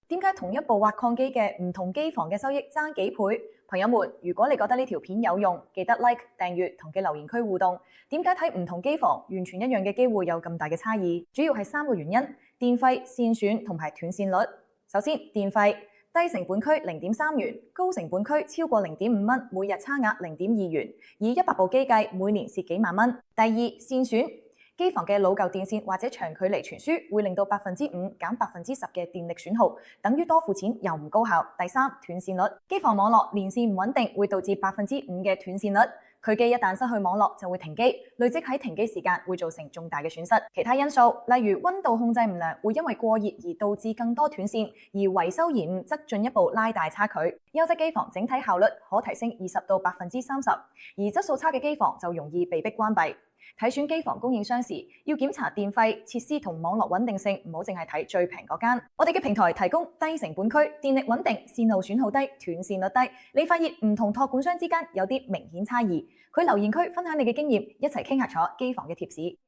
點解同一部挖礦機嘅唔同機房嘅收益爭幾倍？朋友們，如果你覺得呢條片有用，記得 like、訂閱同嘅留言區互動。點解睇唔同機房完全一樣嘅機會有咁大嘅差異？主要係3個原因：電費、線損同埋斷線率。首先，電費低成本區0.3元，高成本區超過0.5蚊，每日差額0.2元，以100部機計，每年蝕幾萬蚊。第二，線損。機房嘅老舊電線或者長距離傳輸會令到5%減10%嘅電力損耗，等於多付錢又唔高效。第三，斷線率，機房網絡連線唔穩定會導致5%嘅斷線率。佢機一旦失去網絡就會停機，累積喺停機時間會造成重大嘅損失。其他因素例如溫度控制唔良會因為過熱而導致更多斷線，而維修延誤則進一步拉大差距。優質機房整體效率可提升20%到30%，而質素差嘅機房就容易被迫關閉。睇選機房供應商時，要檢查電費、設施同網絡穩定性，唔好淨係睇最平嗰間。我哋嘅平台提供低成本區、電力穩定、線路損耗低、斷線率低。你發現唔同託管商之間有啲明顯差異，佢留言區分享你嘅經驗，一齊傾下坐機房嘅貼士。